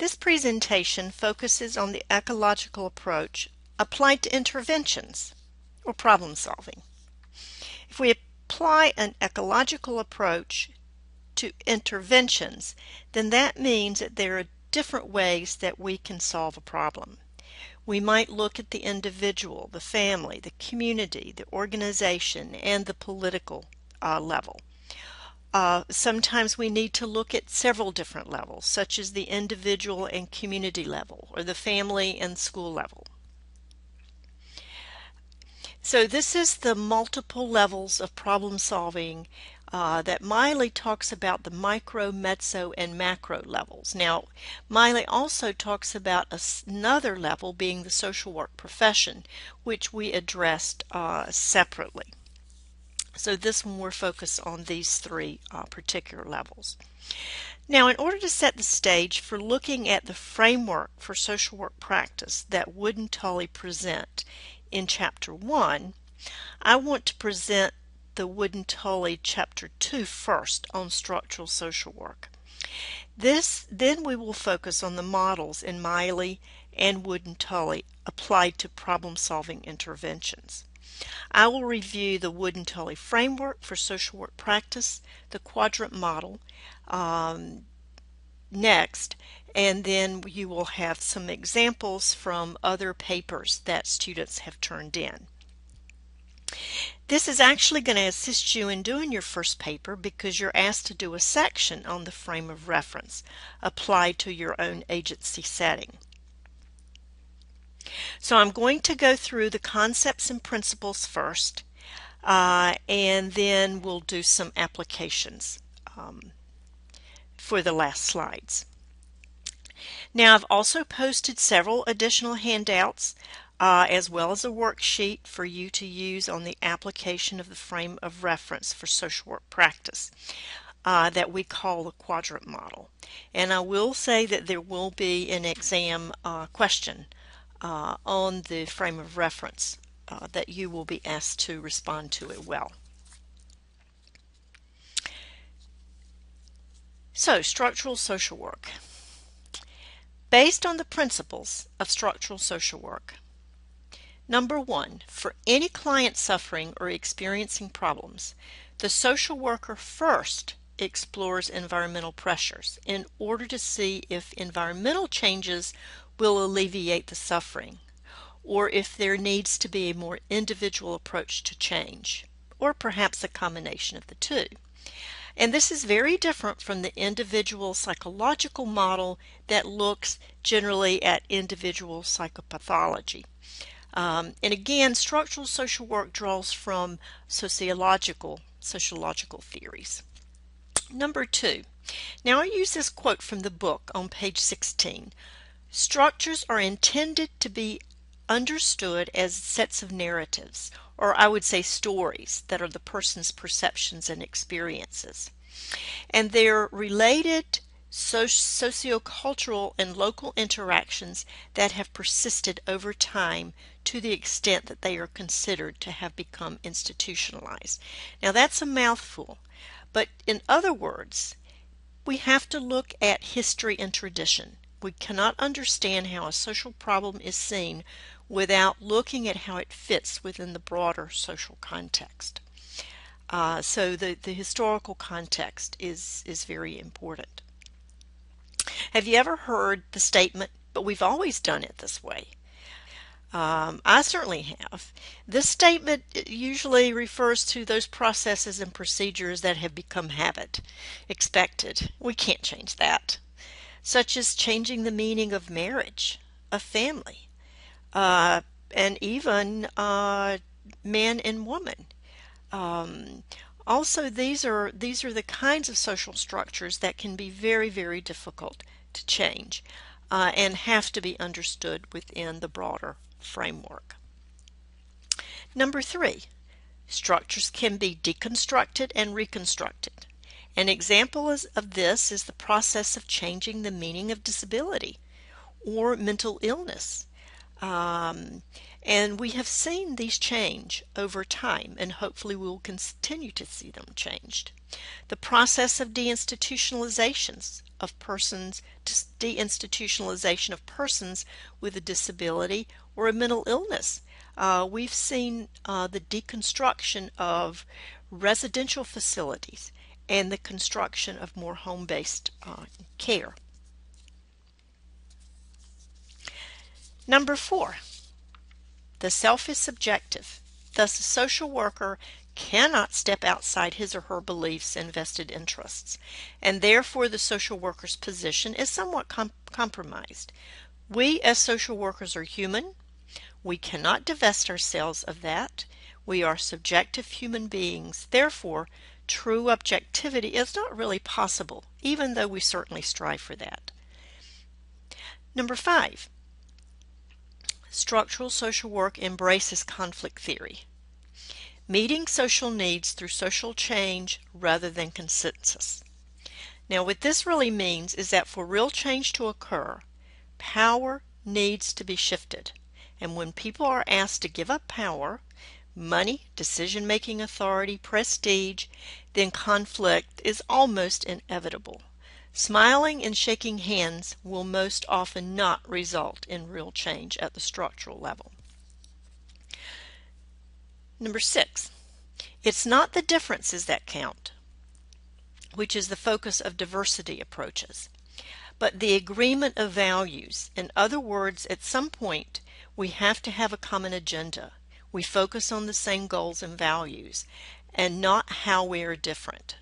This presentation focuses on the ecological approach applied to interventions or problem solving. If we apply an ecological approach to interventions, then that means that there are different ways that we can solve a problem. We might look at the individual, the family, the community, the organization, and the political level. Sometimes we need to look at several different levels, such as the individual and community level, or the family and school level. So this is the multiple levels of problem solving that Miley talks about, the micro, mezzo, and macro levels. Now, Miley also talks about another level being the social work profession, which we addressed separately. So this one we're focused on these three particular levels. Now, in order to set the stage for looking at the framework for social work practice that Wood and Tully present in Chapter 1, I want to present the Wood and Tully Chapter 2 first on structural social work. Then we will focus on the models in Miley and Wood and Tully applied to problem-solving interventions. I will review the Wood and Tully framework for social work practice, the quadrant model, next, and then you will have some examples from other papers that students have turned in. This is actually going to assist you in doing your first paper because you're asked to do a section on the frame of reference applied to your own agency setting. So I'm going to go through the concepts and principles first, and then we'll do some applications for the last slides. Now, I've also posted several additional handouts as well as a worksheet for you to use on the application of the frame of reference for social work practice that we call the quadrant model. And I will say that there will be an exam question on the frame of reference that you will be asked to respond to it well. So, structural social work. Based on the principles of structural social work, number 1, for any client suffering or experiencing problems, the social worker first explores environmental pressures in order to see if environmental changes will alleviate the suffering, or if there needs to be a more individual approach to change, or perhaps a combination of the two. And this is very different from the individual psychological model that looks generally at individual psychopathology. And again, structural social work draws from sociological theories. Number 2, now I use this quote from the book on page 16. Structures are intended to be understood as sets of narratives, or I would say stories, that are the person's perceptions and experiences. And they're related sociocultural and local interactions that have persisted over time to the extent that they are considered to have become institutionalized. Now that's a mouthful, but in other words, we have to look at history and tradition. We cannot understand how a social problem is seen without looking at how it fits within the broader social context. So the historical context is very important. Have you ever heard the statement, "But we've always done it this way"? I certainly have. This statement usually refers to those processes and procedures that have become habit, expected. We can't change that. Such as changing the meaning of marriage, of family, and even man and woman. Also, these are the kinds of social structures that can be very, very difficult to change and have to be understood within the broader framework. Number 3, structures can be deconstructed and reconstructed. An example of this is the process of changing the meaning of disability or mental illness. And we have seen these change over time, and hopefully we will continue to see them changed. The process of deinstitutionalization of persons with a disability or a mental illness. We've seen the deconstruction of residential facilities and the construction of more home-based care. Number 4, the self is subjective. Thus, a social worker cannot step outside his or her beliefs and vested interests, and therefore the social worker's position is somewhat compromised. We as social workers are human. We cannot divest ourselves of that. We are subjective human beings. Therefore, true objectivity is not really possible, even though we certainly strive for that. Number 5, structural social work embraces conflict theory, meeting social needs through social change rather than consensus. Now, what this really means is that for real change to occur, power needs to be shifted. And when people are asked to give up power, money, decision-making authority, prestige, then conflict is almost inevitable. Smiling and shaking hands will most often not result in real change at the structural level. Number 6, it's not the differences that count, which is the focus of diversity approaches, but the agreement of values. In other words, at some point, we have to have a common agenda. We focus on the same goals and values, and not how we are different.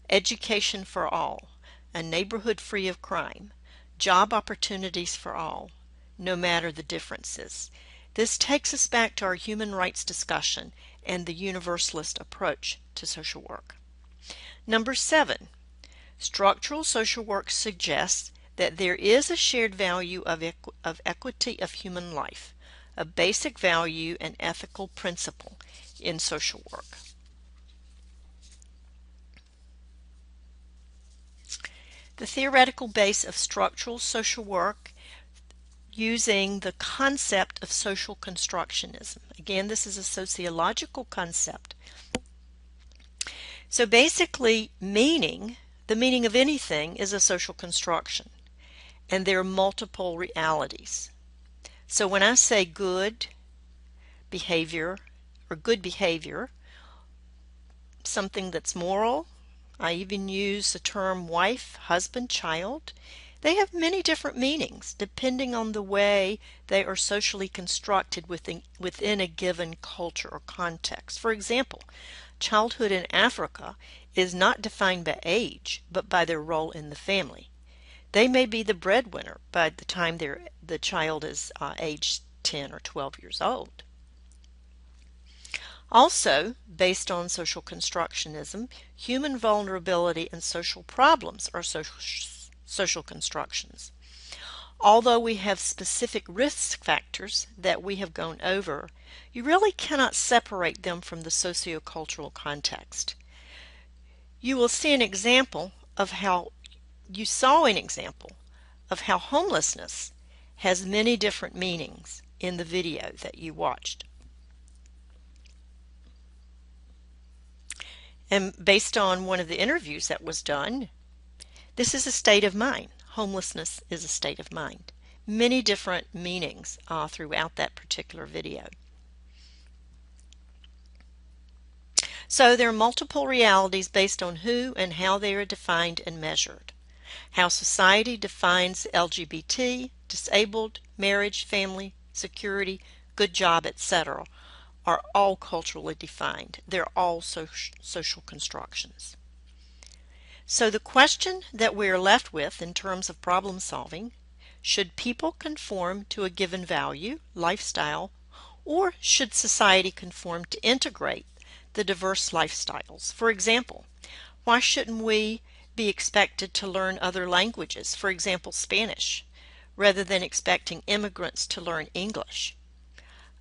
Education for all, a neighborhood free of crime, job opportunities for all, no matter the differences. This takes us back to our human rights discussion and the universalist approach to social work. Number 7, structural social work suggests that there is a shared value of equity of human life, a basic value and ethical principle in social work. The theoretical base of structural social work using the concept of social constructionism. Again, this is a sociological concept. So basically, the meaning of anything is a social construction, and there are multiple realities. So when I say good behavior or good behavior, something that's moral, I even use the term wife, husband, child. They have many different meanings depending on the way they are socially constructed within a given culture or context. For example, childhood in Africa is not defined by age, but by their role in the family. They may be the breadwinner by the time the child is aged 10 or 12 years old. Also, based on social constructionism, human vulnerability and social problems are social constructions. Although we have specific risk factors that we have gone over, you really cannot separate them from the sociocultural context. You will see an example of how homelessness has many different meanings in the video that you watched. And based on one of the interviews that was done, this is a state of mind. Homelessness is a state of mind. Many different meanings throughout that particular video. So there are multiple realities based on who and how they are defined and measured. How society defines LGBT, disabled, marriage, family, security, good job, etc. are all culturally defined. They're all social constructions. So the question that we are left with in terms of problem solving, should people conform to a given value, lifestyle, or should society conform to integrate the diverse lifestyles? For example, why shouldn't we be expected to learn other languages, for example Spanish, rather than expecting immigrants to learn English?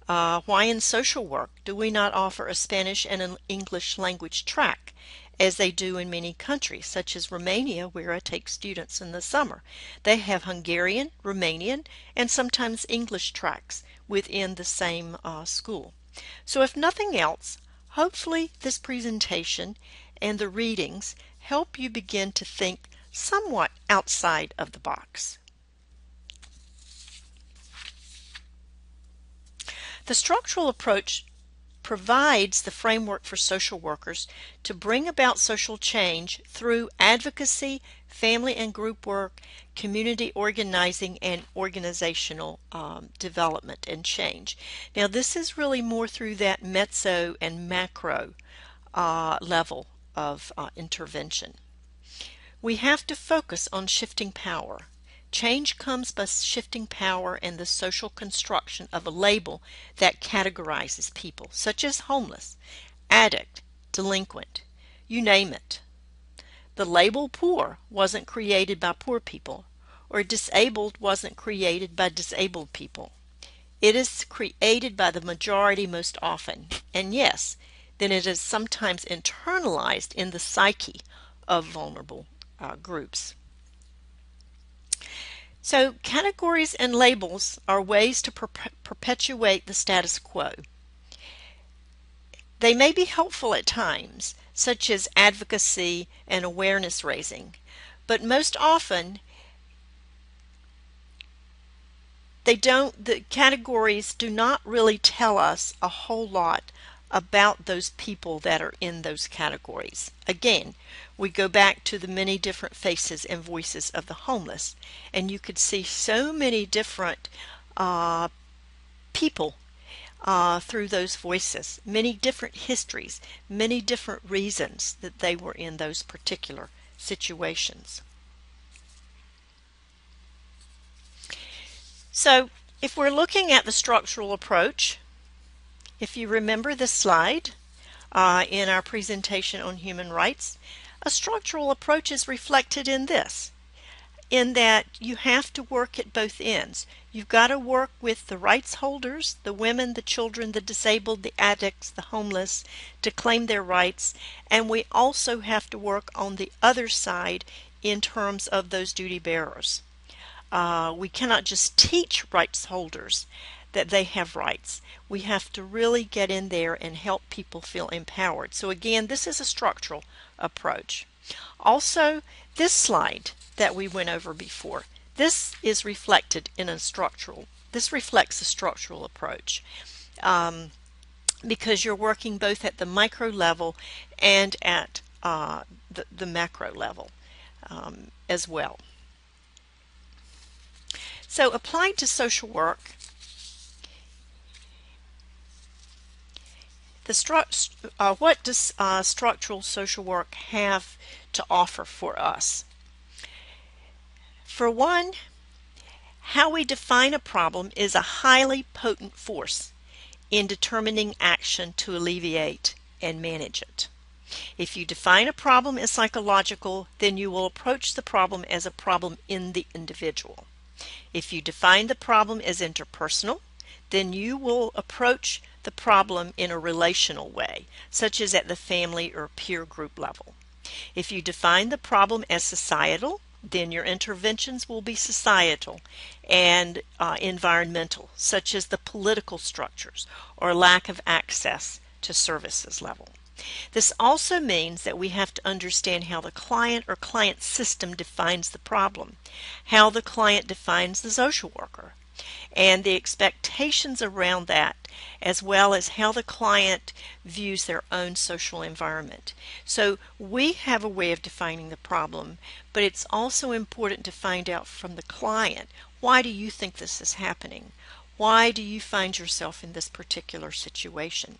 Why in social work do we not offer a Spanish and an English language track as they do in many countries, such as Romania, where I take students in the summer. They have Hungarian, Romanian, and sometimes English tracks within the same school. So if nothing else, hopefully this presentation and the readings help you begin to think somewhat outside of the box. The structural approach provides the framework for social workers to bring about social change through advocacy, family and group work, community organizing, and organizational development and change. Now, this is really more through that mezzo and macro level of intervention. We have to focus on shifting power. Change comes by shifting power and the social construction of a label that categorizes people, such as homeless, addict, delinquent, you name it. The label poor wasn't created by poor people, or disabled wasn't created by disabled people. It is created by the majority most often, and yes, then it is sometimes internalized in the psyche of vulnerable groups. So categories and labels are ways to perpetuate the status quo. They may be helpful at times, such as advocacy and awareness raising, but most often the categories do not really tell us a whole lot about those people that are in those categories. Again, we go back to the many different faces and voices of the homeless, and you could see so many different people through those voices, many different histories, many different reasons that they were in those particular situations. So, if we're looking at the structural approach, if you remember this slide in our presentation on human rights, a structural approach is reflected in this, in that you have to work at both ends. You've got to work with the rights holders, the women, the children, the disabled, the addicts, the homeless, to claim their rights, and we also have to work on the other side in terms of those duty bearers. We cannot just teach rights holders that they have rights. We have to really get in there and help people feel empowered. So again, this is a structural approach. Also, this slide that we went over before, this is reflected in this reflects a structural approach because you're working both at the micro level and at the macro level as well. So applied to social work, what does structural social work have to offer for us? For one, how we define a problem is a highly potent force in determining action to alleviate and manage it. If you define a problem as psychological, then you will approach the problem as a problem in the individual. If you define the problem as interpersonal, then you will approach the problem in a relational way, such as at the family or peer group level. If you define the problem as societal, then your interventions will be societal and environmental, such as the political structures or lack of access to services level. This also means that we have to understand how the client or client system defines the problem, how the client defines the social worker, and the expectations around that, as well as how the client views their own social environment. So we have a way of defining the problem, but it's also important to find out from the client, why do you think this is happening? Why do you find yourself in this particular situation?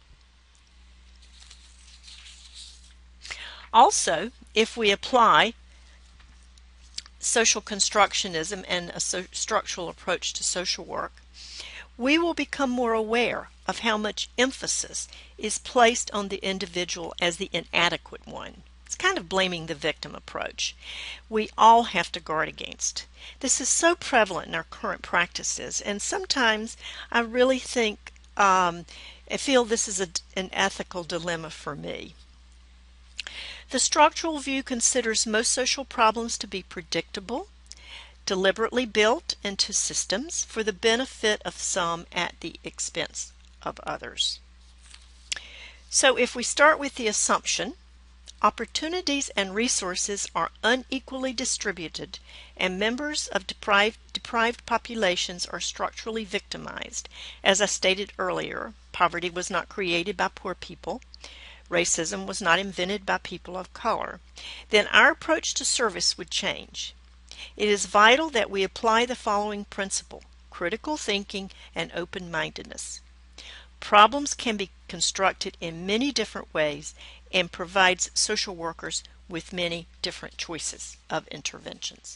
Also, if we apply social constructionism and a structural approach to social work, we will become more aware of how much emphasis is placed on the individual as the inadequate one. It's kind of blaming the victim approach. We all have to guard against. This is so prevalent in our current practices, and sometimes I really think, I feel this is an ethical dilemma for me. The structural view considers most social problems to be predictable, deliberately built into systems for the benefit of some at the expense of others. So if we start with the assumption, opportunities and resources are unequally distributed and members of deprived populations are structurally victimized. As I stated earlier, poverty was not created by poor people. Racism was not invented by people of color. Then our approach to service would change. It is vital that we apply the following principle: critical thinking and open-mindedness. Problems can be constructed in many different ways and provides social workers with many different choices of interventions.